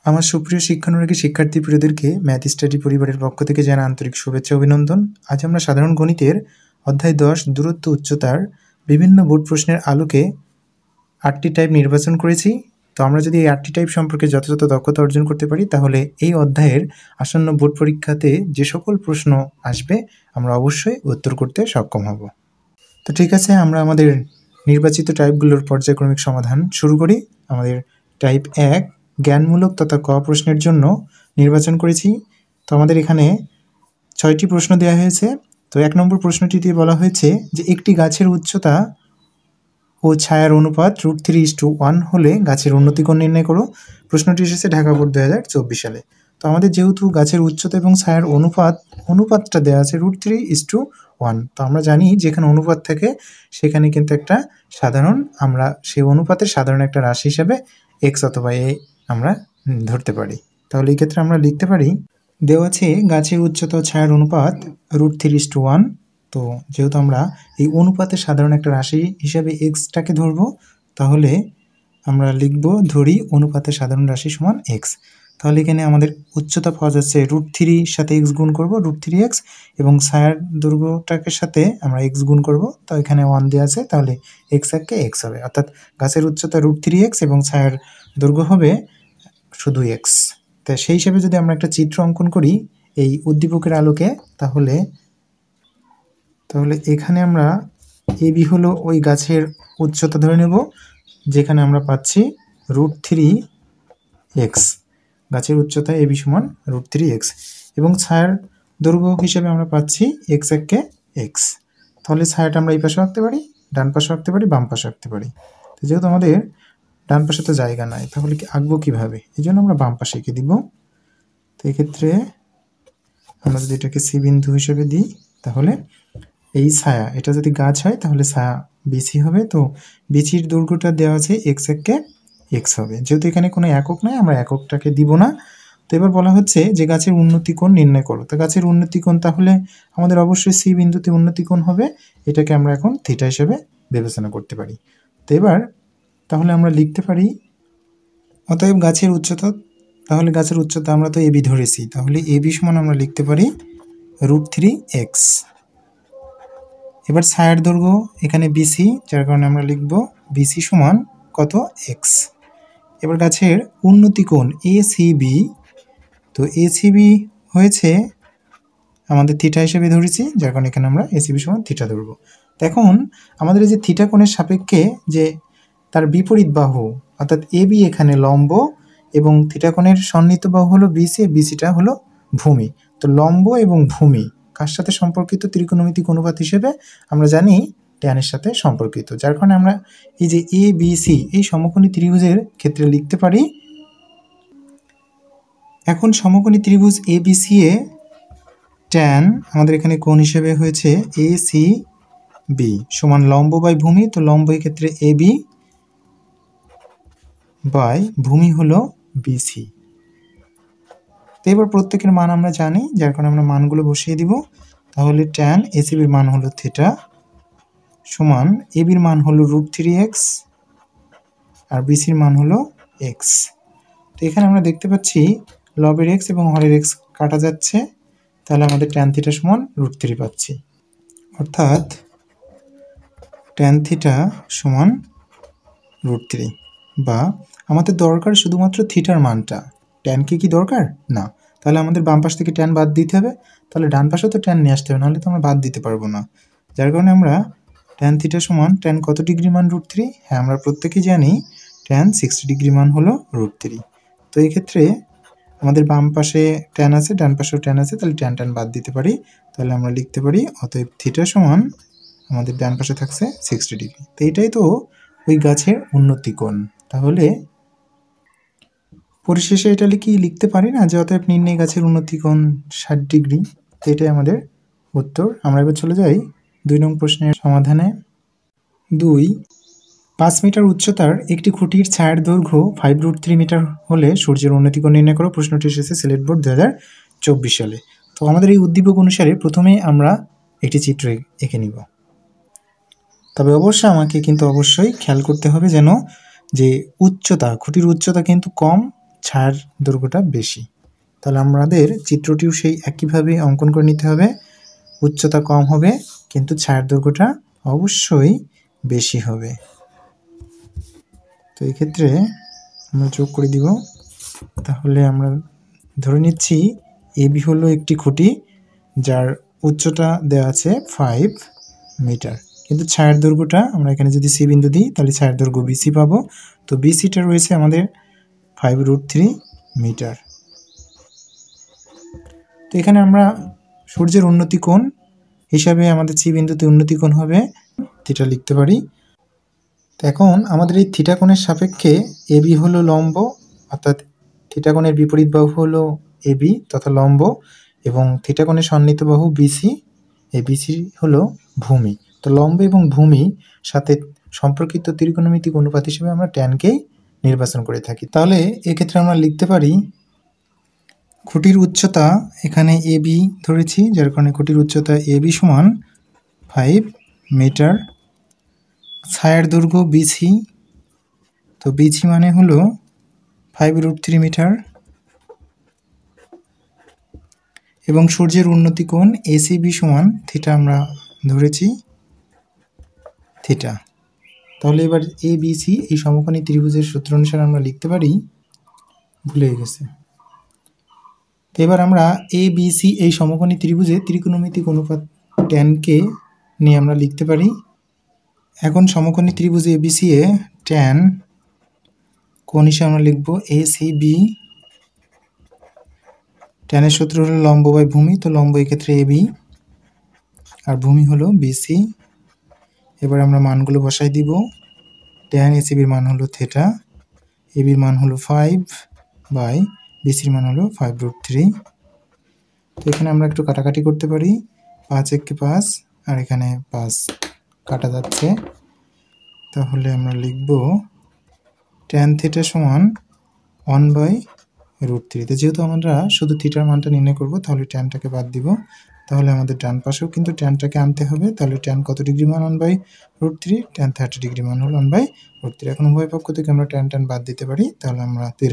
আমার সুপ্রিয় শিক্ষানুরাগী শিক্ষার্থী প্রিয়দেরকে ম্যাথ স্টাডি পরিবারের পক্ষ থেকে জানাই আন্তরিক শুভেচ্ছা অভিনন্দন। আজ আমরা সাধারণ গণিতের অধ্যায় 10 দূরত্ব উচ্চতার বিভিন্ন বোর্ড প্রশ্নের আলোকে 8টি টাইপ নির্বাচন করেছি। তো আমরা যদি এই 8টি টাইপ সম্পর্কে যথাযথ দক্ষতা অর্জন করতে পারি তাহলে এই অধ্যায়ের আসন্ন বোর্ড পরীক্ষাতে যে সকল প্রশ্ন আসবে আমরা অবশ্যই উত্তর করতে সক্ষম হব। তো ঠিক আছে, আমরা আমাদের নির্বাচিত টাইপগুলোর পর্যায়ক্রমিক সমাধান শুরু করি। আমাদের টাইপ 1 জ্ঞানমূলক তথা ক প্রশ্নের জন্য নির্বাচন করেছি। তো আমাদের এখানে 6টি প্রশ্ন দেওয়া হয়েছে। তো 1 নম্বর প্রশ্নটি দিয়ে বলা হয়েছে যে একটি গাছের উচ্চতা ও ছায়ার অনুপাত √3:1 হলে গাছের উন্নতিকোণ নির্ণয় করো। প্রশ্নটি এসেছে ঢাকা বোর্ড 2024 সালে। তো আমাদের যেহেতু গাছের উচ্চতা এবং ছায়ার অনুপাতটা দেওয়া আছে √3:1। তো আমরা জানি যেখানে অনুপাত থাকে সেখানে কিন্তু একটা সাধারণ, আমরা সেই অনুপাতের সাধারণ একটা রাশি হিসাবে এক্স অথবা এ আমরা ধরতে পারি। তাহলে এই ক্ষেত্রে আমরা লিখতে পারি দেওয়া আছে গাছের উচ্চতা ও ছায়ার অনুপাত √3:1। তো যেহেতু আমরা এই অনুপাতের সাধারণ একটা রাশি হিসাবে এক্সটাকে ধরব, তাহলে আমরা লিখব ধরি অনুপাতের সাধারণ রাশি সমান এক্স। তাহলে এখানে আমাদের উচ্চতা পাওয়া যাচ্ছে √3 সাথে এক্স গুণ করব, √3x, এবং ছায়ার দৈর্ঘ্যটাকে সাথে আমরা এক্স গুণ করব। তো এখানে 1 দেওয়া আছে, তাহলে এক্স একে এক্স হবে, অর্থাৎ গাছের উচ্চতা √3x এবং ছায়ার দৈর্ঘ্য হবে শুধু এক্স। তাই সেই হিসাবে যদি আমরা একটা চিত্র অঙ্কন করি এই উদ্দীপকের আলোকে, তাহলে এখানে আমরা এবি হলো ওই গাছের উচ্চতা ধরে নেব, যেখানে আমরা পাচ্ছি √3x। গাছের উচ্চতা এবি সমান √3x, এবং ছায়ার দৈর্ঘ্য হিসেবে আমরা পাচ্ছি এক্স একে এক্স। তাহলে ছায়াটা আমরা এই পাশে আঁকতে পারি, ডান পাশে আঁকতে পারি, বাম পাশে আঁকতে পারি। তো যেহেতু আমাদের ডান পাশে তো জায়গা নাই, তাহলে কি আঁকবো কীভাবে? এই জন্য আমরা বাম পাশে এঁকে দিব। তো এক্ষেত্রে আমরা যদি এটাকে সি বিন্দু হিসেবে দিই, তাহলে এই ছায়া, এটা যদি গাছ হয় তাহলে ছায়া বিসি হবে। তো বিসির দৈর্ঘ্যটা দেওয়া আছে এক্স একে এক্স হবে। যেহেতু এখানে কোনো একক নাই, আমরা এককটাকে দিব না। তো এবার বলা হচ্ছে যে গাছের উন্নতিকোণ নির্ণয় করো। তো গাছের উন্নতিকোণ, তাহলে আমাদের অবশ্যই সি বিন্দুতে উন্নতিকোণ হবে। এটাকে আমরা এখন থিটা হিসেবে বিবেচনা করতে পারি। তো এবার তাহলে আমরা লিখতে পারি অতএব গাছের উচ্চতা, তাহলে গাছের উচ্চতা আমরা তো এবি ধরেছি, তাহলে এবি সমান আমরা লিখতে পারি √3x। এবার ছায়ার দৈর্ঘ্য এখানে বিসি, যার কারণে আমরা লিখব বিসি সমান কত? এক্স। এবার গাছের উন্নতিকোণ এসিবি, তো এসিবি হয়েছে আমাদের থিটা হিসেবে ধরেছি, যার কারণে এখানে আমরা এসিবি সমান থিটা ধরব। এখন আমাদের এই যে থিটা কোণের সাপেক্ষে যে তার বিপরীত বাহু অর্থাৎ এবি এখানে লম্ব, এবং থিটা কোণের সন্নিহিত বাহু হলো বিসি, বিসিটা হলো ভূমি। তো লম্ব এবং ভূমি কার সাথে সম্পর্কিত? ত্রিকোণমিতিক অনুপাত হিসেবে আমরা জানি ট্যানের সাথে সম্পর্কিত, যার কারণে আমরা এই যে এ বি সি এই সমকোণী ত্রিভুজের ক্ষেত্রে লিখতে পারি। এখন সমকোণী ত্রিভুজ A B C A tan আমাদের এখানে কোণ হিসেবে হয়েছে এ সি বি সমান লম্ব বাই ভূমি। তো লম্ব এই ক্ষেত্রে এ বি বাই ভূমি হলো বিসি। তো এবার প্রত্যেকের মান আমরা জানি, যার কারণে আমরা মানগুলো বসিয়ে দিব। তাহলে ট্যান এসিবির মান হলো থিটা সমান এবির মান হলো √3x আর বিসির মান হলো এক্স। তো এখানে আমরা দেখতে পাচ্ছি লবের এক্স এবং হরের এক্স কাটা যাচ্ছে, তাহলে আমাদের ট্যান থিটা সমান √3 পাচ্ছি, অর্থাৎ ট্যান থিটা সমান √3। বা আমাদের দরকার শুধুমাত্র থিটার মানটা, ট্যানকে কি দরকার না। তাহলে আমাদের বাম পাশ থেকে ট্যান বাদ দিতে হবে, তাহলে ডান পাশে তো ট্যান নিয়ে আসতে হবে, নাহলে তো আমরা বাদ দিতে পারবো না। যার কারণে আমরা ট্যান থিটা সমান ট্যান কত ডিগ্রি মান? √3। হ্যাঁ, আমরা প্রত্যেকেই জানি ট্যান 60 ডিগ্রি মান হলো √3। তো এই ক্ষেত্রে আমাদের বাম পাশে ট্যান আছে, ডান পাশেও ট্যান আছে, তাহলে ট্যান ট্যান বাদ দিতে পারি। তাহলে আমরা লিখতে পারি অতএব থিটা সমান আমাদের ডান পাশে থাকছে 60 ডিগ্রি। তো এটাই তো ওই গাছের উন্নতিকোণ। তাহলে পরিশেষে এটা লিখতে পারি না যে অতএব নির্ণয় গাছের উন্নতিকোণ 60 ডিগ্রি। তো এটাই আমাদের উত্তর। আমরা এবার চলে যাই 2 নং প্রশ্নের সমাধানে। 2 5 মিটার উচ্চতার একটি খুঁটির ছায়ার দৈর্ঘ্য 5√3 মিটার হলে সূর্যের উন্নতিকোণ নির্ণয় করো। প্রশ্নটি এসেছে সিলেট বোর্ড 2024 সালে। তো আমাদের এই উদ্দীপক অনুসারে প্রথমে আমরা একটি চিত্র এঁকে নিব। তবে অবশ্যই খেয়াল করতে হবে যেন যে উচ্চতা, খুঁটির উচ্চতা কিন্তু কম, ছায়ার দৈর্ঘ্যটা বেশি। তাহলে আমাদের চিত্রটিও সেই একইভাবে অঙ্কন করে নিতে হবে। উচ্চতা কম হবে কিন্তু ছায়ার দৈর্ঘ্যটা অবশ্যই বেশি হবে। তো এই ক্ষেত্রে আমরা যোগ করে দিব। তাহলে আমরা ধরে নিচ্ছি এবি হলো একটি খুঁটি যার উচ্চতা দেওয়া আছে 5 মিটার, কিন্তু ছায়ার দৈর্ঘ্যটা আমরা এখানে যদি সি বিন্দু দিই তাহলে ছায়ার দৈর্ঘ্য বিসি পাবো। তো বিসিটা রয়েছে আমাদের 5√3 মিটার। তো এখানে আমরা সূর্যের উন্নতি কোণ হিসাবে আমাদের সি বিন্দুতে উন্নতি কোণ হবে থিটা লিখতে পারি। তো এখন আমাদের এই থিটা কোণের সাপেক্ষে এবি হলো লম্ব, অর্থাৎ থিটা কোণের বিপরীত বাহু হলো এবি তথা লম্ব, এবং থিটা কোণের সন্নিহিত বাহু বিসি, এই বিসি হলো ভূমি। তো লম্ব এবং ভূমি সাথে সম্পর্কিত ত্রিকোণমিতিক অনুপাত হিসেবে আমরা ট্যানকেই নির্বাচন করে থাকি। তাহলে এক্ষেত্রে আমরা লিখতে পারি খুঁটির উচ্চতা এখানে এবি ধরেছি, যার কারণে খুঁটির উচ্চতা এবি সমান 5 মিটার। ছায়ার দৈর্ঘ্য বিসি, তো বিসি মানে হলো 5√3 মিটার, এবং সূর্যের উন্নতি কোণ এসিবি সমান থিটা আমরা ধরেছি থিটা। তাহলে এবার এ বিসি এই সমকোণী ত্রিভুজের সূত্র অনুসারে আমরা লিখতে পারি, ভুলে গেছে। তো এবার আমরা এ বিসি এই সমকোণী ত্রিভুজে ত্রিকোণমিতিক অনুপাত ট্যানকে নিয়ে আমরা লিখতে পারি। এখন সমকোণী ত্রিভুজে এবিসি এ ট্যান কোণ হিসেবে আমরা লিখব এসিবি। ট্যানের সূত্র হলো লম্ব বাই ভূমি, তো লম্ব এক্ষেত্রে এবি আর ভূমি হলো বিসি। এবার আমরা মানগুলো বসাই দিব। ট্যান এসিবির মান হলো থিটা, এবির মান হলো 5 বাই বিসির মান হলো 5√3। তো এখানে আমরা একটু কাটাকাটি করতে পারি, 5 একে 5 আর এখানে 5 কাটা যাচ্ছে। তাহলে আমরা লিখব ট্যান থিটা সমান 1/√3। তো যেহেতু আমরা শুধু থিটার মানটা নির্ণয় করব তাহলে ট্যানটাকে বাদ দিব। তাহলে আমাদের ডান পাশেও কিন্তু ট্যানটাকে আনতে হবে। তাহলে ট্যান কত ডিগ্রি মান 1/√3, ট্যান 30 ডিগ্রি মান হলো 1/√3। এখন উভয় পক্ষ থেকে আমরা ট্যান বাদ দিতে পারি। তাহলে আমাদের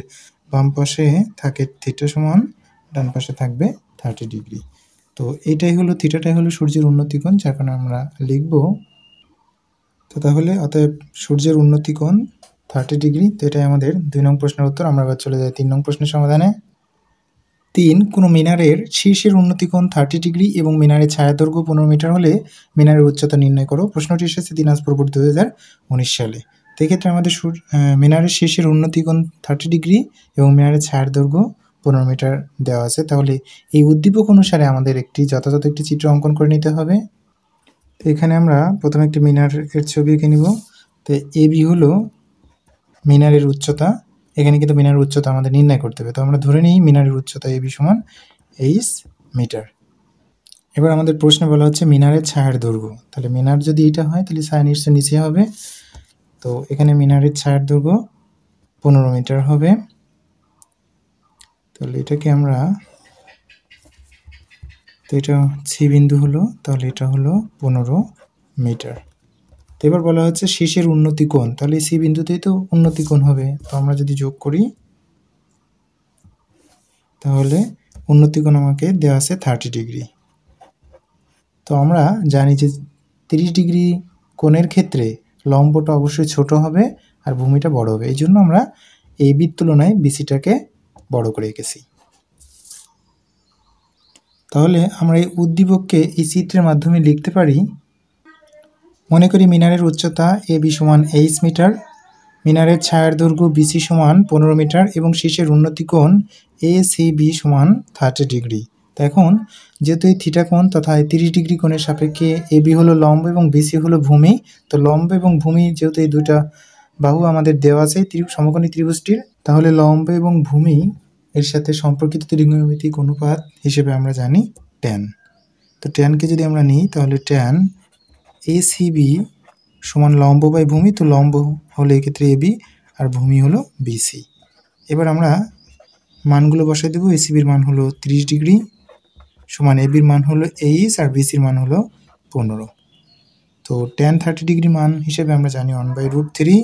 বাম পাশে থাকে থিটা সমান, ডান পাশে থাকবে 30 ডিগ্রি। তো এটাই হলো থিটাটাই হলো সূর্যের উন্নতি কোণ, যার কারণে আমরা লিখব। তো তাহলে অতএব সূর্যের উন্নতি কোণ 30 ডিগ্রি। তো এটাই আমাদের 2 নং প্রশ্নের উত্তর। আমরা এবার চলে যাই 3 নং প্রশ্নের সমাধানে। 3. কোনো মিনারের শীর্ষের উন্নতি কোণ 30 ডিগ্রি এবং মিনারের ছায়া দৈর্ঘ্য 15 মিটার হলে মিনারের উচ্চতা নির্ণয় করো। প্রশ্নটি এসেছে দিনাজপুর বোর্ড 2019 সালে। তো এক্ষেত্রে আমাদের মিনারের শীর্ষের উন্নতি কোণ 30 ডিগ্রি এবং মিনারের ছায়ার দৈর্ঘ্য 15 মিটার দেওয়া আছে। তাহলে এই উদ্দীপক অনুসারে আমাদের একটি যথাযথ একটি চিত্র অঙ্কন করে নিতে হবে। তো এখানে আমরা প্রথমে একটি মিনারের ছবি এঁকে নিব। তো এবি হলো মিনারের উচ্চতা, এখানে কিন্তু মিনারের উচ্চতা আমাদের নির্ণয় করতে হবে। তো আমরা ধরে নিই মিনারের উচ্চতা এবি সমান 8 মিটার। এবার আমাদের প্রশ্নে বলা হচ্ছে মিনারের ছায়ার দৈর্ঘ্য। তাহলে মিনার যদি এটা হয় তাহলে ছায়া নিশ্চয়ই নিচে হবে। তো এখানে মিনারের ছায়ার দৈর্ঘ্য 15 মিটার হবে। তাহলে এটাকে আমরা, তো এটা সি বিন্দু হলো, তাহলে এটা হলো 15 মিটার। তো এবার বলা হচ্ছে শীর্ষের উন্নতি কোণ, তাহলে সি বিন্দুতেই তো উন্নতি কোণ হবে। তো আমরা যদি যোগ করি তাহলে উন্নতি কোণ আমাকে দেওয়া আছে 30 ডিগ্রি। তো আমরা জানি যে 30 ডিগ্রি কোণের ক্ষেত্রে লম্বটা অবশ্যই ছোট হবে আর ভূমিটা বড় হবে। এই জন্য আমরা এই বির তুলনায় বিসিটাকে বড় করে এঁকেছি। তাহলে আমরা এই উদ্দীপককে এই চিত্রের মাধ্যমে লিখতে পারি। মনে করি মিনারের উচ্চতা এবি সমান 8 মিটার, মিনারের ছায়ার দৈর্ঘ্য বিসি সমান 15 মিটার এবং শীর্ষের উন্নতি কোণ এসিবি সমান 30 ডিগ্রি। তো এখন যেহেতু এই থিটা কোণ তথা 30 ডিগ্রি কোণের সাপেক্ষে এবি হলো লম্ব এবং বিসি হলো ভূমি, তো লম্ব এবং ভূমি যেহেতু এই দুইটা বাহু আমাদের দেওয়া আছে সমকোণী ত্রিভুজটির, তাহলে লম্ব এবং ভূমি এর সাথে সম্পর্কিত ত্রিকোণমিতিক অনুপাত হিসেবে আমরা জানি ট্যান। তো ট্যানকে যদি আমরা নিই তাহলে ট্যান এসিবি সমান লম্ব বাই ভূমি, তো লম্ব হলো এক্ষেত্রে এবি আর ভূমি হলো বিসি। এবার আমরা মানগুলো বসাই দেবো। এসিবির মান হলো 30 ডিগ্রি সমান এবির মান হলো 8 আর বিসির মান হলো 15। তো ট্যান 30 ডিগ্রি মান হিসেবে আমরা জানি 1/√3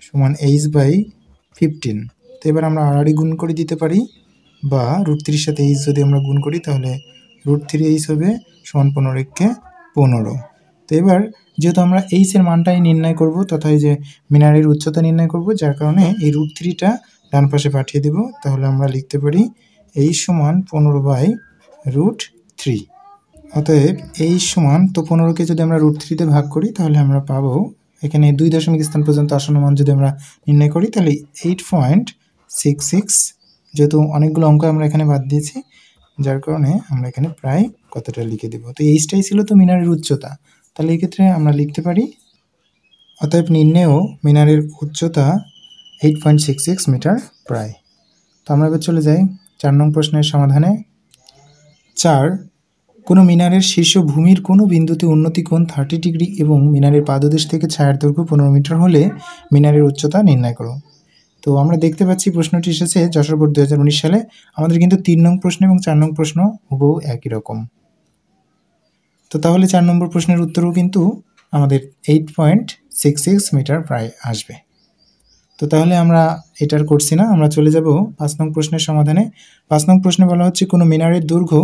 সমান 8/15। তো এবার আমরা আড়াআড়ি গুণ করে দিতে পারি, বা √3 সাথে এইচ যদি আমরা গুণ করি তাহলে √3h হবে সমান 15 15। তো এবার যেহেতু আমরা এইচের মানটাই নির্ণয় করব তথা এই যে মিনারের উচ্চতা নির্ণয় করব, যার কারণে এই √3টা ডান পাশে পাঠিয়ে দেব। তাহলে আমরা লিখতে পারি এইচ সমান 15/√3। অতএব এইচ সমান, তো 15কে যদি আমরা √3 ভাগ করি তাহলে আমরা পাবো এখানে 2 দশমিক স্থান পর্যন্ত আসন্ন মান যদি আমরা নির্ণয় করি তাহলে 8.66। যেহেতু অনেকগুলো অঙ্ক আমরা এখানে বাদ দিয়েছি, যার কারণে আমরা এখানে প্রায় কতটা লিখে দেব। তো এইচটাই ছিল তো মিনারের উচ্চতা, তাহলে এই ক্ষেত্রে আমরা লিখতে পারি অতএব নির্ণেয় মিনারের উচ্চতা 8.66 মিটার প্রায়। তো আমরা এবার চলে যাই 4 নং প্রশ্নের সমাধানে। 4, কোনো মিনারের শীর্ষ ভূমির কোনো বিন্দুতে উন্নতি কোণ 30 ডিগ্রি এবং মিনারের পাদদেশ থেকে ছায়ার দৈর্ঘ্য 15 মিটার হলে মিনারের উচ্চতা নির্ণয় করো। তো আমরা দেখতে পাচ্ছি প্রশ্নটি এসেছে যশোর বোর্ড 2019 সালে। আমাদের কিন্তু 3 নং প্রশ্ন এবং 4 নং প্রশ্ন হুবহু একই রকম। তো তাহলে 4 নম্বর প্রশ্নের উত্তরও কিন্তু আমাদের 8.66 মিটার প্রায় আসবে। তো তাহলে আমরা এটার করছি না, আমরা চলে যাব 5 নং প্রশ্নের সমাধানে। 5 নং প্রশ্নে বলা হচ্ছে কোনো মিনারের দৈর্ঘ্য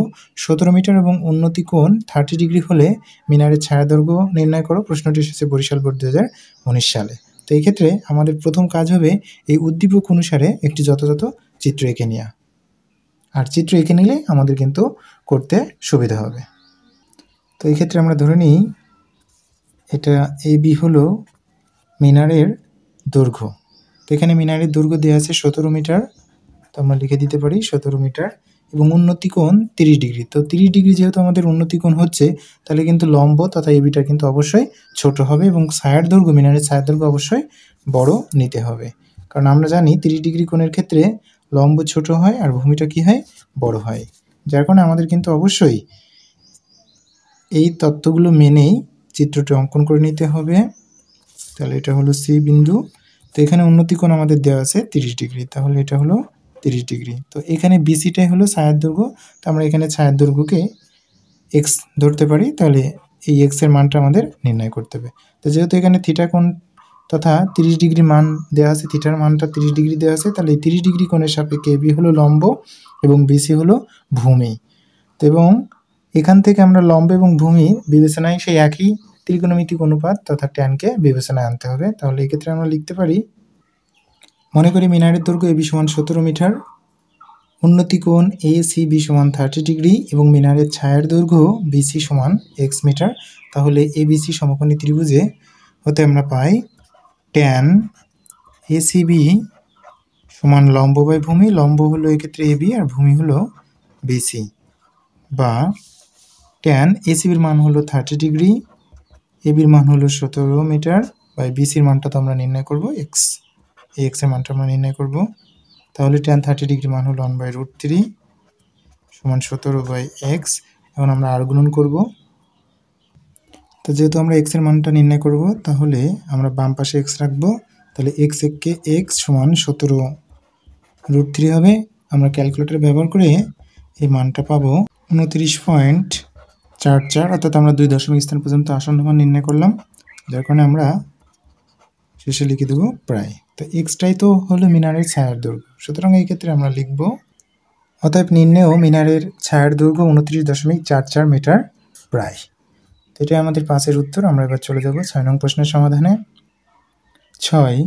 17 মিটার এবং উন্নতি কোণ 30 ডিগ্রি হলে মিনারের ছায়া দৈর্ঘ্য নির্ণয় করো। প্রশ্নটি এসেছে বরিশাল বোর্ড 2019 সালে। তো এই ক্ষেত্রে আমাদের প্রথম কাজ হবে এই উদ্দীপক অনুসারে একটি যথাযথ চিত্র এঁকে নেওয়া, আর চিত্র এঁকে নিলে আমাদের কিন্তু করতে সুবিধা হবে। তো এই ক্ষেত্রে আমরা ধরে নিই এটা AB হলো মিনারের দৈর্ঘ্য। তো এখানে মিনারের দৈর্ঘ্য দেওয়া আছে 17 মিটার, তো আমরা লিখে দিতে পারি 17 মিটার, এবং উন্নতি কোণ 30 ডিগ্রি। তো 30 ডিগ্রি যেহেতু আমাদের উন্নতি কোণ হচ্ছে, তাহলে কিন্তু লম্ব তথা এবিটা কিন্তু অবশ্যই ছোট হবে, এবং ছায়ার দৈর্ঘ্য, মিনারের ছায়ার দৈর্ঘ্য অবশ্যই বড় নিতে হবে, কারণ আমরা জানি 30 ডিগ্রি কোণের ক্ষেত্রে লম্ব ছোট হয় আর ভূমিটা কি হয়, বড় হয়। যার কারণে আমাদের কিন্তু অবশ্যই এই তত্ত্বগুলো মেনেই চিত্রটি অঙ্কন করে নিতে হবে। তাহলে এটা হলো সি বিন্দু। তো এখানে উন্নতি কোণ আমাদের দেওয়া আছে 30 ডিগ্রি, তাহলে এটা হলো 30 ডিগ্রি। তো এখানে বিসিটাই হলো ছায়ার দৈর্ঘ্য, তো আমরা এখানে ছায়ার দৈর্ঘ্যকে এক্স ধরতে পারি, তাহলে এই এক্সের মানটা আমাদের নির্ণয় করতে হবে। তো যেহেতু এখানে থিটা কোণ তথা 30 ডিগ্রি মান দেওয়া আছে, থিটার মানটা 30 ডিগ্রি দেওয়া আছে, তাহলে এই 30 ডিগ্রি কোণের সাপেক্ষে এবি হলো লম্ব এবং বিসি হলো ভূমি। তো এবং এখান থেকে আমরা লম্ব এবং ভূমি বিবেচনায় সেই একই ত্রিকোণমিতিক অনুপাত তথা ট্যানকে বিবেচনায় আনতে হবে। তাহলে এক্ষেত্রে আমরা লিখতে পারি, মনে করি মিনারের দৈর্ঘ্য এবি সমান 17 মিটার, উন্নতি কোণ এসিবি সমান 30 ডিগ্রি এবং মিনারের ছায়ার দৈর্ঘ্য বিসি সমান এক্স মিটার। তাহলে এবিসি সমকোণী ত্রিভুজে হতে আমরা পাই ট্যান এসিবি সমান লম্ব বাই ভূমি, লম্ব হলো এক্ষেত্রে এবি আর ভূমি হলো বিসি, বা ট্যান এসিবির মান হলো 30 ডিগ্রি, এবির মান হলো 17 মিটার, বাই বিসির মানটা তো আমরা নির্ণয় করব এক্স, এই এক্সের মানটা আমরা নির্ণয় করব। তাহলে ট্যান 30 ডিগ্রি মান হলো 1/√3 সমান 17/x। এখন আমরা আর গুণন করব। তো যেহেতু আমরা এক্সের মানটা নির্ণয় করব, তাহলে আমরা বাম পাশে এক্স রাখবো, তাহলে এক্স একে এক্স সমান 17√3 হবে। আমরা ক্যালকুলেটর ব্যবহার করে এই মানটা পাবো 29.44, অর্থাৎ আমরা 2 দশমিক স্থান পর্যন্ত আসন্ন মান নির্ণয় করলাম, যার কারণে আমরা শেষে লিখে দেবো প্রায়। তো এক্সটাই তো হলো মিনারের ছায়ার দৈর্ঘ্য, সুতরাং এই ক্ষেত্রে আমরা লিখব অতএব নির্ণেয় মিনারের ছায়ার দৈর্ঘ্য 29.44 মিটার প্রায়। তো এটাই আমাদের 5-এর উত্তর। আমরা এবার চলে যাব 6 নং প্রশ্নের সমাধানে। 6,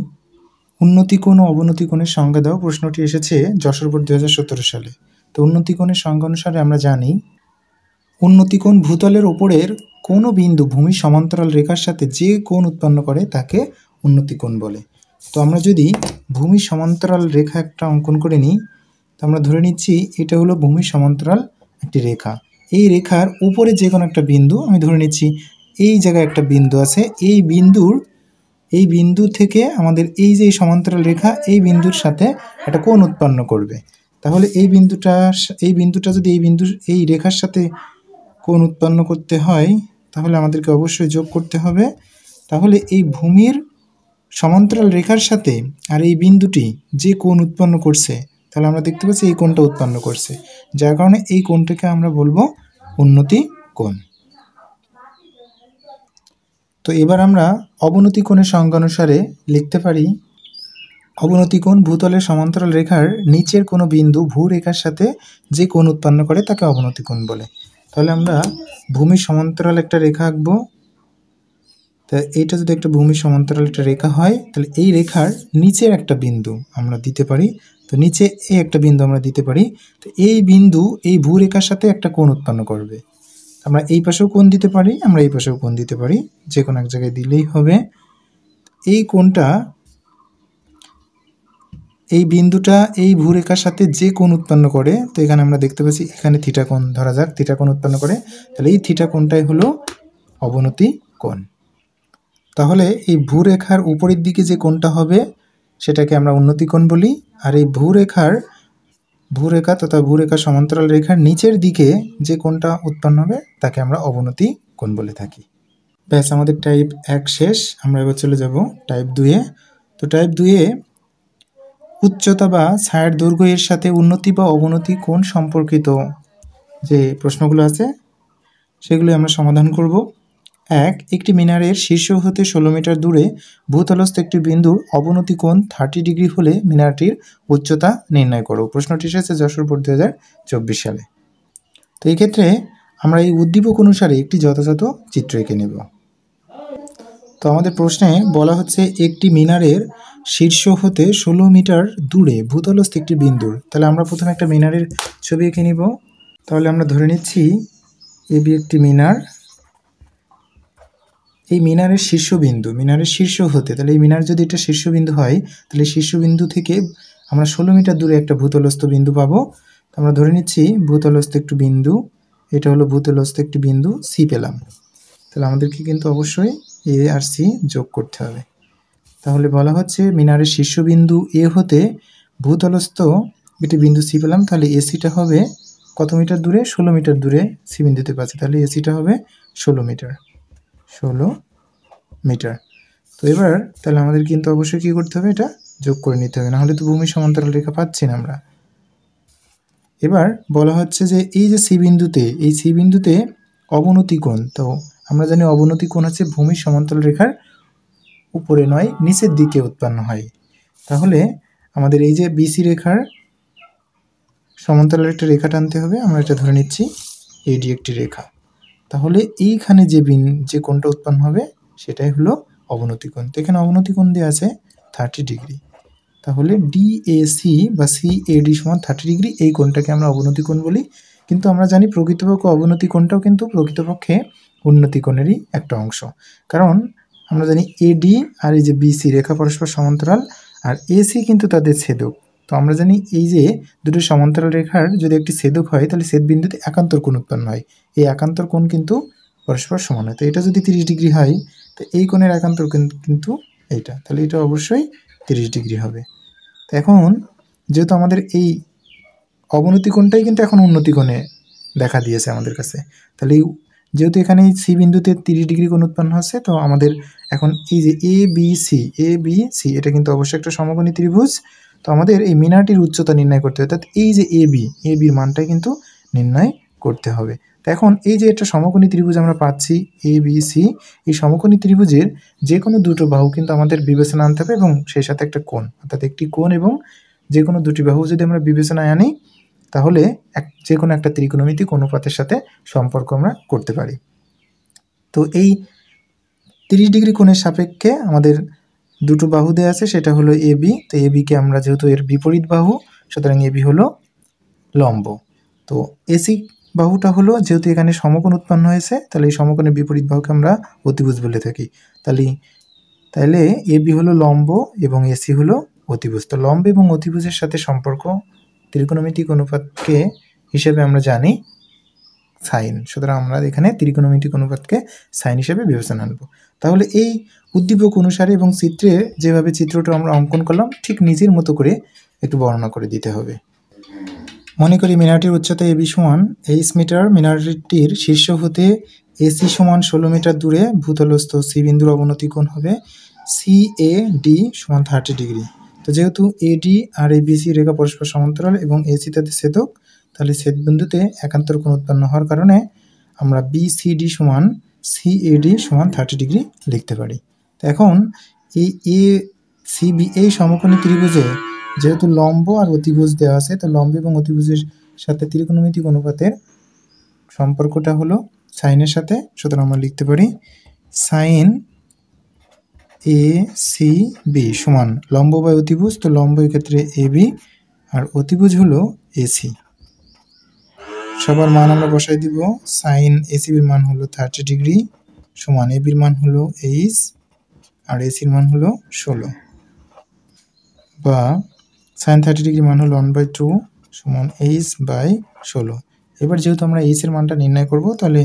উন্নতি কোণ ও অবনতি কোণের সংজ্ঞা দাও। প্রশ্নটি এসেছে যশোর বোর্ড 2017 সালে। তো উন্নতি কোণের সংজ্ঞা অনুসারে আমরা জানি উন্নতি কোণ ভূতলের ওপরের কোনো বিন্দু ভূমি সমান্তরাল রেখার সাথে যে কোণ উৎপন্ন করে তাকে উন্নতি কোণ বলে। তো আমরা যদি ভূমি সমান্তরাল রেখা একটা অঙ্কন করে নিই, তো আমরা ধরে নিচ্ছি এটা হলো ভূমি সমান্তরাল একটি রেখা। এই রেখার উপরে যে কোনো একটা বিন্দু, আমি ধরে নিচ্ছি এই জায়গায় একটা বিন্দু আছে, এই বিন্দু থেকে আমাদের এই যে সমান্তরাল রেখা এই বিন্দুর সাথে একটা কোণ উৎপন্ন করবে। তাহলে এই বিন্দুটা যদি এই রেখার সাথে কোণ উৎপন্ন করতে হয়, তাহলে আমাদেরকে অবশ্যই যোগ করতে হবে। তাহলে এই ভূমির সমান্তরাল রেখার সাথে আর এই বিন্দুটি যে কোণ উৎপন্ন করছে, তাহলে আমরা দেখতে পাচ্ছি এই কোণটা উৎপন্ন করছে, যার কারণে এই কোণটাকে আমরা বলবো উন্নতি কোণ। তো এবার আমরা অবনতি কোণের সংজ্ঞা অনুসারে লিখতে পারি অবনতি কোণ ভূতলের সমান্তরাল রেখার নিচের কোনো বিন্দু ভূরেখার সাথে যে কোণ উৎপন্ন করে তাকে অবনতি কোণ বলে। তাহলে আমরা ভূমির সমান্তরাল একটা রেখা আঁকবো। তা এইটা যদি একটা ভূমির সমান্তরাল একটা রেখা হয়, তাহলে এই রেখার নিচের একটা বিন্দু আমরা দিতে পারি। তো নিচে এই একটা বিন্দু আমরা দিতে পারি। তো এই বিন্দু এই ভূরেখার সাথে একটা কোণ উৎপন্ন করবে। আমরা এই পাশেও কোণ দিতে পারি, আমরা এই পাশেও কোণ দিতে পারি, যে কোনো এক জায়গায় দিলেই হবে। এই কোণটা, এই বিন্দুটা এই ভূরেখার সাথে যে কোণ উৎপন্ন করে, তো এখানে আমরা দেখতে পাচ্ছি এখানে থিটা কোণ ধরা যাক, থিটা কোণ উৎপন্ন করে, তাহলে এই থিটা কোণটাই হলো অবনতি কোণ। তাহলে এই ভূরেখার উপরের দিকে যে কোণটা হবে সেটাকে আমরা উন্নতি কোণ বলি, আর এই ভূরেখা তথা ভূরেখার সমান্তরাল রেখার নিচের দিকে যে কোণটা উৎপন্ন হবে তাকে আমরা অবনতি কোণ বলে থাকি। ব্যাস, আমাদের টাইপ 1 শেষ। আমরা এবার চলে যাব টাইপ 2-এ। তো টাইপ 2-এ উচ্চতা বা ছায়ার দৈর্ঘ্য এর সাথে উন্নতি বা অবনতি কোণ সম্পর্কিত যে প্রশ্নগুলো আছে সেগুলো আমরা সমাধান করব। 1. একটি মিনারের শীর্ষ হতে 16 মিটার দূরে ভূতলস্থ একটি বিন্দুর অবনতি কোণ 30 ডিগ্রি হলে মিনারটির উচ্চতা নির্ণয় করো। প্রশ্নটি এসেছে যশোর বোর্ড 2024 সালে। তো এই ক্ষেত্রে আমরা এই উদ্দীপক অনুসারে একটি যথাযথ চিত্র এঁকে নেব। তো আমাদের প্রশ্নে বলা হচ্ছে একটি মিনারের শীর্ষ হতে 16 মিটার দূরে ভূতলস্থ একটি বিন্দুর। তাহলে আমরা প্রথমে একটা মিনারের ছবি এঁকে নিব। তাহলে আমরা ধরে নিচ্ছি এবি একটি মিনার। এই মিনারের শীর্ষবিন্দু, মিনারের শীর্ষ হতে, তাহলে এই মিনার যদি এটা শীর্ষবিন্দু হয় তাহলে শীর্ষবিন্দু থেকে আমরা 16 মিটার দূরে একটা ভূতলস্থ বিন্দু পাবো। আমরা ধরে নিচ্ছি ভূতলস্থ একটি বিন্দু, এটা হলো ভূতলস্থ একটি বিন্দু সি পেলাম। তাহলে আমাদেরকে কিন্তু অবশ্যই এ আর সি যোগ করতে হবে। তাহলে বলা হচ্ছে মিনারের শীর্ষবিন্দু এ হতে ভূতলস্থ একটি বিন্দু সি পেলাম, তাহলে এসিটা হবে কত মিটার দূরে? 16 মিটার দূরে সি বিন্দুতে পাচ্ছি, তাহলে এসিটা হবে 16 মিটার। তো এবার তাহলে আমাদের কিন্তু অবশ্যই কী করতে হবে? এটা যোগ করে নিতে হবে, নাহলে তো ভূমির সমান্তরাল রেখা পাচ্ছি না আমরা। এবার বলা হচ্ছে যে এই যে সি বিন্দুতে, এই সি বিন্দুতে অবনতি কোণ, তো আমরা জানি অবনতি কোণ হচ্ছে ভূমির সমান্তরাল রেখার উপরে নয় নিচের দিকে উৎপন্ন হয়। তাহলে আমাদের এই যে বিসি রেখার সমান্তরাল একটা রেখা টানতে হবে। আমরা এটা ধরে নিচ্ছি এডি একটি রেখা। তাহলে এইখানে যে কোণটা উৎপন্ন হবে সেটাই হলো অবনতি কোণ। তো এখানে অবনতি কোণ দেওয়া আছে 30 ডিগ্রি। তাহলে ডিএসি বা সিএডি সমান 30 ডিগ্রি, এই কোণটাকে আমরা অবনতি কোণ বলি। কিন্তু আমরা জানি প্রকৃতপক্ষে অবনতি কোণটাও কিন্তু প্রকৃতপক্ষে উন্নতি কোণেরই একটা অংশ, কারণ আমরা জানি এডি আর এই যে বিসি রেখা পরস্পর সমান্তরাল, আর এসি কিন্তু তাদের ছেদক। তো আমরা জানি এই যে দুটো সমান্তরাল রেখার যদি একটি ছেদক হয় তাহলে ছেদ বিন্দুতে একান্তর কোণ উৎপন্ন হয়। এই একান্তর কোণ কিন্তু পরস্পর সমান হয়। তো এটা যদি 30 ডিগ্রি হয় তো এই কোণের একান্তর কিন্তু এইটা, তাহলে এটা অবশ্যই 30 ডিগ্রি হবে। তো এখন যেহেতু আমাদের এই অবনতি কোণটাই কিন্তু এখন উন্নতি কোণে দেখা দিয়েছে আমাদের কাছে, তাহলে যেহেতু এখানে সি বিন্দুতে 30 ডিগ্রি কোণ উৎপন্ন হচ্ছে, তো আমাদের এখন এই যে এ বি সি এটা কিন্তু অবশ্যই একটা সমকোণী ত্রিভুজ। তো আমাদের এই মিনারটির উচ্চতা নির্ণয় করতে হবে, অর্থাৎ এই যে এ বির মানটাই কিন্তু নির্ণয় করতে হবে। তো এখন এই যে একটা সমকোণী ত্রিভুজ আমরা পাচ্ছি এ বি সি, এই সমকোণী ত্রিভুজের যে কোনো দুটো বাহু কিন্তু আমাদের বিবেচনা আনতে হবে এবং সেই সাথে একটা কোণ, অর্থাৎ একটি কোণ এবং যে কোনো দুটি বাহু যদি আমরা বিবেচনায় আনি তাহলে যে কোনো একটা ত্রিকোণমিতিক অনুপাতের সাথে সম্পর্ক আমরা করতে পারি। তো এই 30 ডিগ্রি কোণের সাপেক্ষে আমাদের দুটো বাহু দেওয়া আছে, সেটা হলো এবি। তো এবিকে আমরা যেহেতু এর বিপরীত বাহু, সুতরাং এবি হলো লম্ব। তো এসি বাহুটা হলো, যেহেতু এখানে সমকোণ উৎপন্ন হয়েছে, তাহলে এই সমকোণের বিপরীত বাহুকে আমরা অতিভুজ বলে থাকি। তাহলে এবি হলো লম্ব এবং এসি হলো অতিভুজ। তো লম্ব এবং অতিভুজের সাথে সম্পর্ক ত্রিকোণমিতিক অনুপাতকে হিসেবে আমরা জানি সাইন, সুতরাং আমরা এখানে ত্রিকোণমিতিক অনুপাতকে সাইন হিসেবে বিবেচনা আনব। তাহলে এই উদ্দীপক অনুসারে এবং চিত্রে যেভাবে চিত্রটা আমরা অঙ্কন করলাম ঠিক নিজের মতো করে একটু বর্ণনা করে দিতে হবে। মনে করি মিনারটির উচ্চতা এবি সমান 23 মিটার, মিনারটির শীর্ষ হতে এসি সমান 16 মিটার দূরে ভূতলস্থ সি বিন্দুর অবনতি কোণ হবে সিএডি সমান 30 ডিগ্রি। তো যেহেতু এডি আর এই বিসি রেখা পরস্পর সমান্তরাল এবং এসি তাদের ছেদক, তাহলে ছেদ বিন্দুতে একান্তর কোণ উৎপন্ন হওয়ার কারণে আমরা বিসিডি সমান সিএডি সমান 30 ডিগ্রি লিখতে পারি। তো এখন এই সিবি এই সমকোণী ত্রিভুজে যেহেতু লম্ব আর অতিভুজ দেওয়া আছে, তো লম্ব এবং অতিভুজের সাথে ত্রিকোণমিতিক অনুপাতের সম্পর্কটা হলো সাইনের সাথে। সুতরাং আমরা লিখতে পারি সাইন এ সি বি সমান লম্ব বাই অতিভুজ, তো লম্ব ক্ষেত্রে এ বি আর অতিভুজ হলো এসি। সবার মান আমরা বসাই দিব। সাইন এসিবির মান হলো 30 ডিগ্রি সমান এবির মান হলো 8 আর এসির মান হলো 16, বা সাইন 30 ডিগ্রি মান হলো 1/2 সমান 8/16। এবার যেহেতু আমরা এইচের মানটা নির্ণয় করব, তাহলে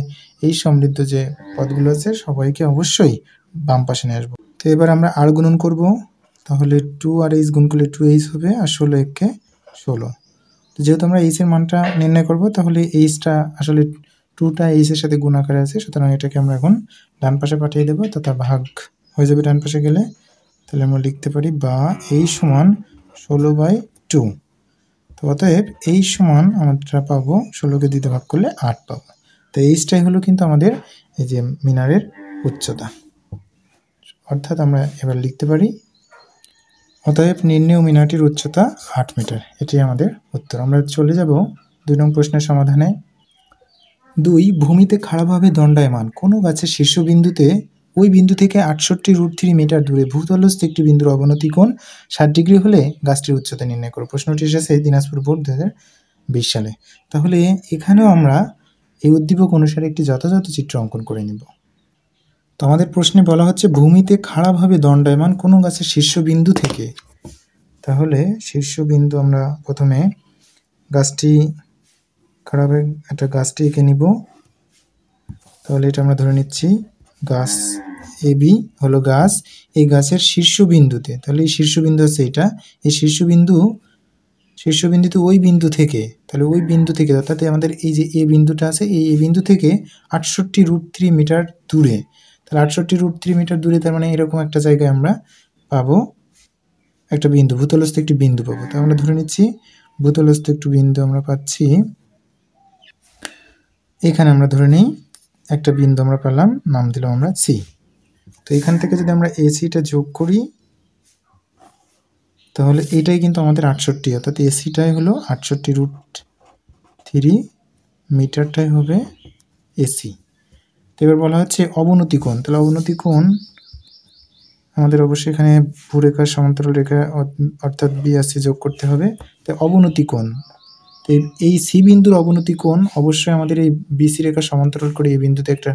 এই সমৃদ্ধ যে পদগুলো আছে সবাইকে অবশ্যই বাম পাশে নিয়ে আসবো। তো এবার আমরা আর গুণন করব, তাহলে 2 আর এইচ গুণ করলে 2h হবে আর 16 একে 16। তো যেহেতু আমরা এইচের মানটা নির্ণয় করব, তাহলে এইচটা আসলে 2টা এইচের সাথে গুণ আকারে আছে, সুতরাং এটাকে আমরা এখন ডান পাশে পাঠিয়ে দেবো, তথা ভাগ হয়ে যাবে ডান পাশে গেলে। তাহলে আমরা লিখতে পারি বা এই সমান 16/2। তো অতএব এই সমান আমরা পাবো 16কে 2 ভাগ করলে 8 পাবো। তো এইচটাই হলো কিন্তু আমাদের এই যে মিনারের উচ্চতা। অর্থাৎ আমরা এবার লিখতে পারি অতএব নির্ণেয় মিনারটির উচ্চতা 8 মিটার। এটাই আমাদের উত্তর। আমরা চলে যাব 2 নং প্রশ্নের সমাধানে। 2 ভূমিতে খাড়াভাবে দণ্ডায়মান কোনো গাছের শীর্ষবিন্দুতে ওই বিন্দু থেকে 68√3 মিটার দূরে ভূতলস্থ একটি বিন্দুর অবনতি কোণ 60 ডিগ্রি হলে গাছটির উচ্চতা নির্ণয় করো। প্রশ্নটি এসেছে দিনাজপুর বোর্ড 2020 সালে। তাহলে এখানেও আমরা এই উদ্দীপক অনুসারে একটি যথাযথ চিত্র অঙ্কন করে নিব। তো আমাদের প্রশ্নে বলা হচ্ছে ভূমিতে খাড়াভাবে দণ্ডায়মান কোনো গাছের শীর্ষবিন্দু থেকে। তাহলে শীর্ষবিন্দু আমরা প্রথমে গাছটি খাড়াভাবে একটা গাছটি এঁকে নিব। তাহলে এটা আমরা ধরে নিচ্ছি গাছ এবি হলো গাছ, এই গাছের শীর্ষবিন্দুতে, তাহলে এই শীর্ষবিন্দু আছে এটা, এই শীর্ষবিন্দুতে ওই বিন্দু থেকে, তাহলে ওই বিন্দু থেকে অর্থাৎ আমাদের এই যে এ বিন্দুটা আছে, এই বিন্দু থেকে 68√3 মিটার দূরে, তাহলে 68√3 মিটার দূরে, তার মানে এরকম একটা জায়গায় আমরা পাবো একটা বিন্দু, ভূতলস্থ একটি বিন্দু পাবো। তো আমরা ধরে নিচ্ছি ভূতলস্থ একটু বিন্দু আমরা পাচ্ছি, এখানে আমরা ধরে নিই একটা বিন্দু আমরা পেলাম, নাম দিলাম আমরা সি। তো এখান থেকে যদি আমরা এসিটা যোগ করি, তাহলে এটাই কিন্তু আমাদের 68, অর্থাৎ এসিটাই হলো 68√3 মিটারটাই হবে এসি। তো এবার বলা হচ্ছে অবনতি কোণ, তাহলে অবনতি কোণ আমাদের অবশ্যই এখানে ভূরেখার সমান্তরাল রেখা অর্থাৎ বি আর সি যোগ করতে হবে। তাই অবনতি কোণ, তো এই সি বিন্দুর অবনতি কোণ অবশ্যই আমাদের এই বিসি রেখা সমান্তরাল করে এই বিন্দুতে একটা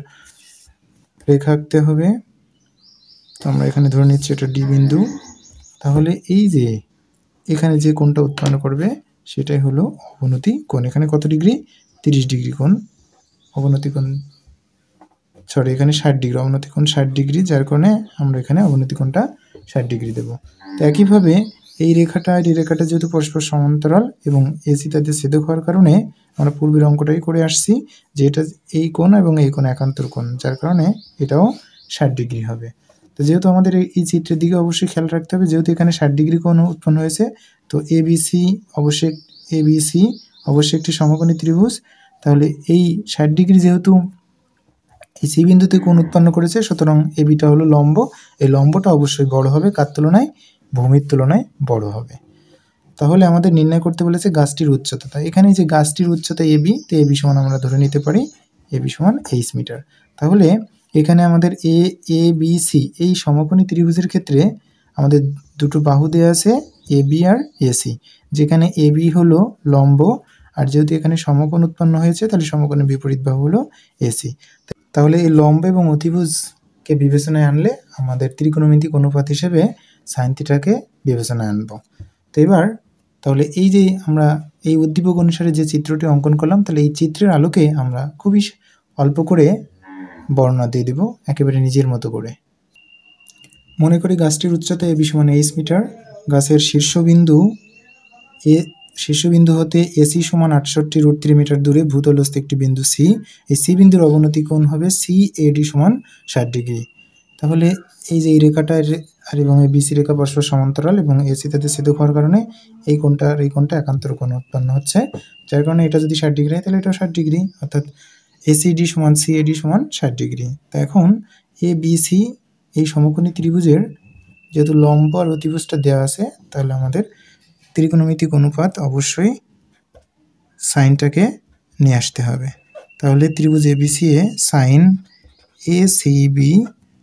রেখা আঁকতে হবে। তো আমরা এখানে ধরে নিচ্ছি এটা ডি বিন্দু। তাহলে এই যে এখানে যে কোণটা উৎপন্ন করবে সেটাই হলো অবনতি কোণ। এখানে কত ডিগ্রি? 30 ডিগ্রি কোণ অবনতি কোণ, সরি এখানে 60 ডিগ্রি, অবনতি কোণ 60 ডিগ্রি, যার কারণে আমরা এখানে অবনতি কোণটা 60 ডিগ্রি দেবো। তো একইভাবে এই রেখাটা আর এই রেখাটা যেহেতু পরস্পর সমান্তরাল এবং এসি তাদের ছেদক হওয়ার কারণে আমরা পূর্বের অঙ্কটাই করে আসছি যে এটা এই কোণ এবং এই কোণ একান্তর কোণ, যার কারণে এটাও 60 ডিগ্রি হবে। তো যেহেতু আমাদের এই চিত্রের দিকে অবশ্যই খেয়াল রাখতে হবে, যেহেতু এখানে 60 ডিগ্রি কোণ উৎপন্ন হয়েছে, তো এবিসি অবশ্যই একটি সমকোণী ত্রিভুজ। তাহলে এই 60 ডিগ্রি যেহেতু এই সি বিন্দুতে কোণ উৎপন্ন করেছে, সুতরাং এবিটা হলো লম্ব, এই লম্বটা অবশ্যই বড় হবে, কার তুলনায়? ভূমির তুলনায় বড় হবে। তাহলে আমাদের নির্ণয় করতে বলেছে গাছটির উচ্চতা। তাই এখানে যে গাছটির উচ্চতা এবি, তো এবি সমান আমরা ধরে নিতে পারি এবি সমান 8 মিটার। তাহলে এখানে আমাদের এ বি সি এই সমকোণী ত্রিভুজের ক্ষেত্রে আমাদের দুটো বাহু দেওয়া আছে এবি আর এসি, যেখানে এবি হলো লম্ব, আর যেহেতু এখানে সমকোণ উৎপন্ন হয়েছে তাহলে সমকোণের বিপরীত বাহু হলো এসি। তাহলে এই লম্ব এবং অতিভুজকে বিবেচনায় আনলে আমাদের ত্রিকোণমিতিক অনুপাত হিসেবে সাইন থিটাকে বিবেচনায় আনবো। তো এবার তাহলে এই যে আমরা এই উদ্দীপক অনুসারে যে চিত্রটি অঙ্কন করলাম, তাহলে এই চিত্রের আলোকে আমরা খুবই অল্প করে বর্ণনা দিয়ে দেব একেবারে নিজের মতো করে। মনে করি গাছটির উচ্চতা এবি সমান 8 মিটার, গাছের শীর্ষবিন্দু হতে এসি সমান 68√3 মিটার দূরে ভূতলস্থ একটি বিন্দু সি, এই সি বিন্দুর অবনতি কোণ হবে সি এডি সমান 60 ডিগ্রি। তাহলে এই যে এই রেখাটা আর এবং এই বিসি রেখা পরস্পর সমান্তরাল এবং এসি তাদের ছেদক হওয়ার কারণে এই কোণটা একান্তর কোণ উৎপন্ন হচ্ছে, যার কারণে এটা যদি 60 ডিগ্রি হয় তাহলে এটাও 60 ডিগ্রি, অর্থাৎ এসিডি সমান সিএডি সমান 60 ডিগ্রি। তো এখন এ বিসি এই সমকোণী ত্রিভুজের যেহেতু লম্ব আর অতিভুজটা দেওয়া আছে, তাহলে আমাদের ত্রিকোণমিতিক অনুপাত অবশ্যই সাইনটাকে নিয়ে আসতে হবে। তাহলে ত্রিভুজ এবিসি এ সাইন এ সি বি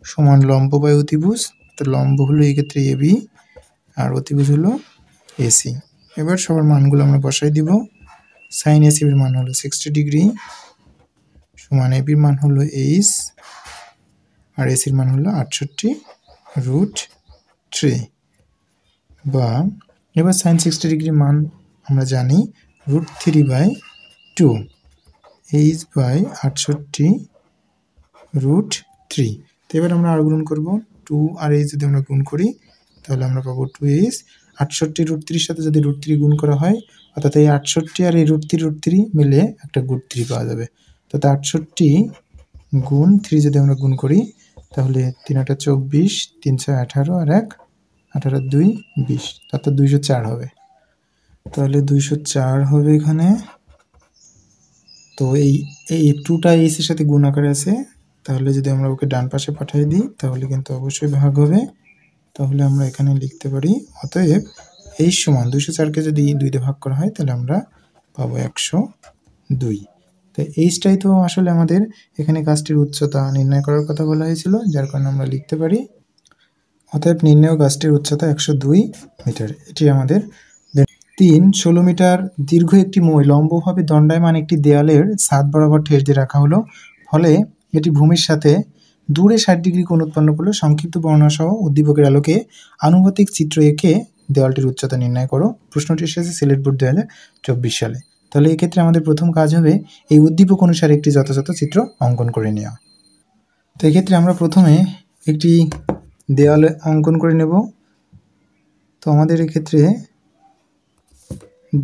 সমান লম্ব বাই অতিভুজ। তো লম্ব হলো এক্ষেত্রে এবি আর অতিভুজ হলো এসি। এবার সবার মানগুলো আমরা বসাই দিব। সাইন এসিবির মান হলো 60 ডিগ্রি সমান এবির মান হলো এইচ আর এসির মান হলো 68√3 বা এবার সাইন 60 ডিগ্রি মান আমরা জানি √3/2 এইচ বাই 68√3। তো এবার আমরা আর গুণ করবো, 2 আর এইচ যদি আমরা গুণ করি তাহলে আমরা পাবো 2h। 68√3 সাথে যদি √3 গুণ করা হয়, অর্থাৎ এই 68 আর এই √3 মিলে একটা √3 পাওয়া যাবে। তাতে 68 গুণ 3 যদি আমরা গুণ করি তাহলে 3 × 8 = 24, 3 × 6 = 18 আর 1 18 আর 2 20, অর্থাৎ 204 হবে। তাহলে 204 হবে এখানে। তো এই 2টা এইচের সাথে গুণ আকারে আছে, তাহলে যদি আমরা ওকে ডান পাশে পাঠিয়ে দিই তাহলে কিন্তু অবশ্যই ভাগ হবে। তাহলে আমরা এখানে লিখতে পারি অতএব এইচ সমান 204কে যদি 2 দিয়ে ভাগ করা হয় তাহলে আমরা পাবো 102। তো এইচটাই তো আসলে আমাদের এখানে গাছটির উচ্চতা নির্ণয় করার কথা বলা হয়েছিল, যার কারণে আমরা লিখতে পারি অতএব নির্ণেয় গাছটির উচ্চতা 102 মিটার। এটি আমাদের 3 16 মিটার দীর্ঘ একটি মই লম্বভাবে দণ্ডায়মান একটি দেয়ালের ছাদ বরাবর ঠেস দিয়ে রাখা হলো, ফলে এটি ভূমির সাথে দূরে 60 ডিগ্রি কোণ উৎপন্ন করলো। সংক্ষিপ্ত বর্ণনা সহ উদ্দীপকের আলোকে আনুপাতিক চিত্র এঁকে দেওয়ালটির উচ্চতা নির্ণয় করো। প্রশ্নটি এসেছে সিলেট বোর্ড 2024 সালে। তাহলে এক্ষেত্রে আমাদের প্রথম কাজ হবে এই উদ্দীপক অনুসারে একটি যথাযথ চিত্র অঙ্কন করে নেওয়া। তো এক্ষেত্রে আমরা প্রথমে একটি দেওয়াল অঙ্কন করে নেব। তো আমাদের এক্ষেত্রে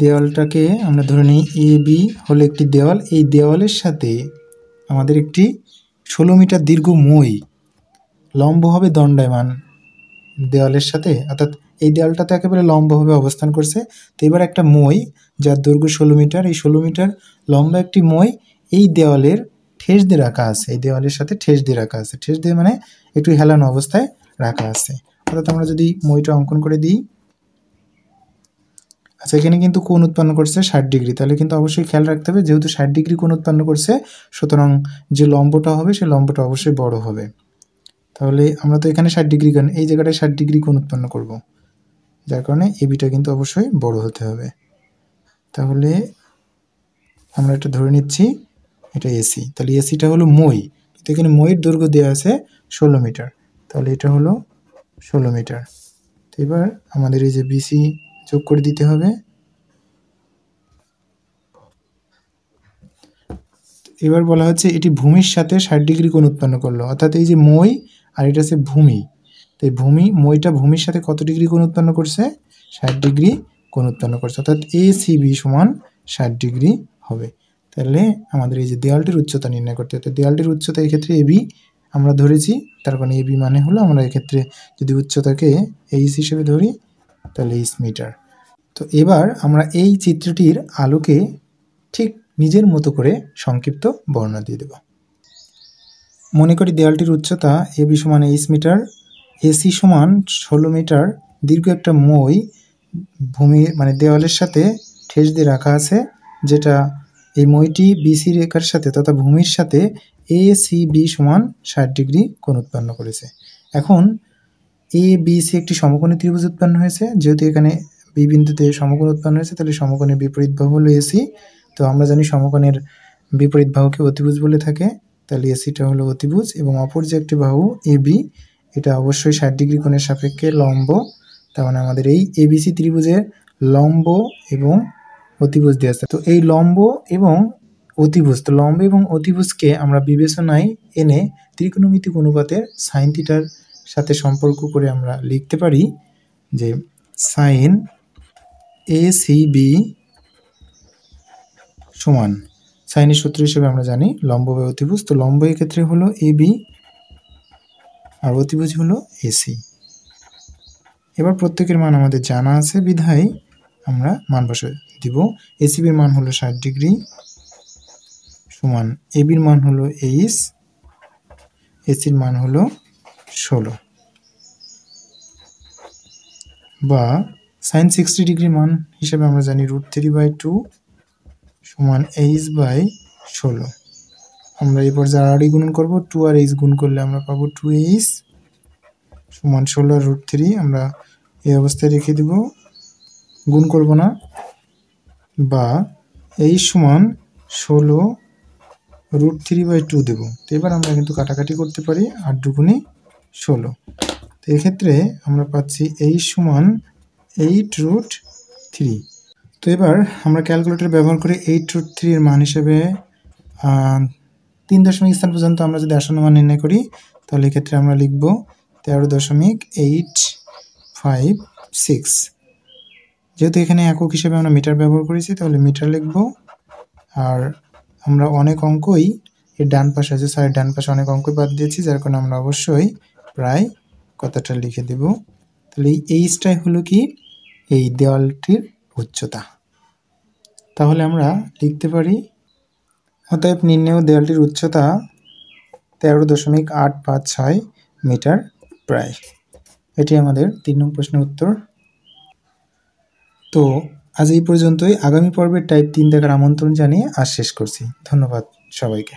দেওয়ালটাকে আমরা ধরে নিই এ বি হলো একটি দেওয়াল। এই দেওয়ালের সাথে আমাদের একটি 16 মিটার দীর্ঘ মই লম্বভাবে দণ্ডায়মান দেওয়ালের সাথে, অর্থাৎ এই দেওয়ালটা তো একেবারে লম্বভাবে অবস্থান করছে। তো এবার একটা মই যার দৈর্ঘ্য 16 মিটার, এই 16 মিটার লম্বা একটি মই এই দেওয়ালের ঠেস দিয়ে রাখা আছে, এই দেওয়ালের সাথে ঠেস দিয়ে রাখা আছে। ঠেস দিয়ে মানে একটু হেলানো অবস্থায় রাখা আছে। অর্থাৎ আমরা যদি মইটা অঙ্কন করে দিই, আচ্ছা এখানে কিন্তু কোণ উৎপন্ন করছে 60 ডিগ্রি, তাহলে কিন্তু অবশ্যই খেয়াল রাখতে হবে যেহেতু 60 ডিগ্রি কোণ উৎপন্ন করছে, সুতরাং যে লম্বটা হবে সেই লম্বটা অবশ্যই বড় হবে। তাহলে আমরা তো এখানে 60 ডিগ্রি কোণ, এই জায়গাটায় 60 ডিগ্রি কোণ উৎপন্ন করব, যার কারণে এবিটা কিন্তু অবশ্যই বড় হতে হবে। তাহলে আমরা এটা ধরে নিচ্ছি এটা এসি। তাহলে এসিটা হলো মই, কিন্তু এখানে মইয়ের দৈর্ঘ্য দেওয়া আছে 16 মিটার, তাহলে এটা হলো 16 মিটার। তো এবার আমাদের এই যে বিসি যোগ করে দিতে হবে। এবার বলা হচ্ছে এটি ভূমির সাথে 60 ডিগ্রি কোণ উৎপন্ন করলো, অর্থাৎ এই যে মই আর এটা হচ্ছে ভূমি। তো এই মইটা ভূমির সাথে কত ডিগ্রি কোণ উৎপন্ন করছে? 60 ডিগ্রি কোণ উৎপন্ন করছে, অর্থাৎ এসিবি সমান 60 ডিগ্রি হবে। তাহলে আমাদের এই যে দেওয়ালটির উচ্চতা নির্ণয় করতে হবে। দেওয়ালটির উচ্চতা এক্ষেত্রে এবি আমরা ধরেছি, তার কারণে এবি মানে হলো আমরা এক্ষেত্রে যদি উচ্চতাকে এইচ হিসেবে ধরি তাহলে এইচ মিটার। তো এবার আমরা এই চিত্রটির আলোকে ঠিক নিজের মতো করে সংক্ষিপ্ত বর্ণনা দিয়ে দেব। মনে করি দেওয়ালটির উচ্চতা এবি সমান এইচ মিটার, এসি সমান 16 মিটার দীর্ঘ একটা মই ভূমি মানে দেওয়ালের সাথে ঠেস দিয়ে রাখা আছে, যেটা এই মইটি বিসি রেখার সাথে তথা ভূমির সাথে এ সি বি সমান 60 ডিগ্রি কোণ উৎপন্ন করেছে। এখন এ বি সি একটি সমকোণী ত্রিভুজ উৎপন্ন হয়েছে, যেহেতু এখানে বি বিন্দুতে সমকোণ উৎপন্ন হয়েছে তাহলে সমকোণের বিপরীত বাহু হলো এসি। তো আমরা জানি সমকোণের বিপরীত বাহুকে অতিভুজ বলে থাকে, তাহলে এসিটা হলো অতিভুজ এবং অপর যে একটি বাহু এবি এটা অবশ্যই 60 ডিগ্রি কোণের সাপেক্ষে লম্ব। তার মানে আমাদের এই এবিসি ত্রিভুজের লম্ব এবং অতিভুজ দিয়ে আছে। তো এই লম্ব এবং অতিভুজ, তো লম্ব এবং অতিভুজকে আমরা বিবেচনায় এনে ত্রিকোণমিতিক অনুপাতের সাইন থিটার সাথে সম্পর্ক করে আমরা লিখতে পারি যে সাইন এ সি বি সমান, সাইনের সূত্র হিসেবে আমরা জানি লম্ব বাই অতিভুজ। তো লম্ব এক্ষেত্রে হলো এবি আর অতিভুজ হলো এসি। এবার প্রত্যেকের মান আমাদের জানা আছে বিধায় আমরা মান বসে দিব। এসিবির মান হলো 60 ডিগ্রি সমান এবির মান হলো এইচ, এসির মান হলো 16। বা সাইন 60 ডিগ্রি মান হিসেবে আমরা জানি √3/2 সমান h/16। আমরা এরপর যারা আরই গুণন করব, 2 আর h গুণ করলে আমরা পাবো 2h সমান 16 √3। আমরা এই অবস্থায় রেখে দেব, গুণ করব না, বা h সমান 16 √3/2 দেব। তো এবার আমরা কিন্তু কাটাকাটি করতে পারি, 8 দুগুণে 16। তো এক্ষেত্রে আমরা পাচ্ছি h সমান 8√3। তো এবার আমরা ক্যালকুলেটর ব্যবহার করে 8√3 এর মান হিসেবে 3 দশমিক স্থান পর্যন্ত আমরা যদি আসন্ন মান নির্ণয় করি, তাহলে এক্ষেত্রে আমরা লিখব 13.856। যেহেতু এখানে একক হিসেবে আমরা মিটার ব্যবহার করেছি, তাহলে মিটার লিখব। আর আমরা অনেক অঙ্কই এর ডান পাশে আছে, সাইড ডান পাশে অনেক অঙ্কই বাদ দিয়েছি, যার কারণে আমরা অবশ্যই প্রায় কথাটা লিখে দেব। তাহলে এই এইচটাই হলো কি এই দেওয়ালটির উচ্চতা। তাহলে আমরা লিখতে পারি, অতএব নির্ণেয় দেওয়ালটির উচ্চতা 13.856 মিটার প্রায়। এটি আমাদের 3 নং প্রশ্নের উত্তর। তো আজ এই পর্যন্তই। আগামী পর্বের টাইপ 3 দেখার আমন্ত্রণ জানিয়ে আজ শেষ করছি। ধন্যবাদ সবাইকে।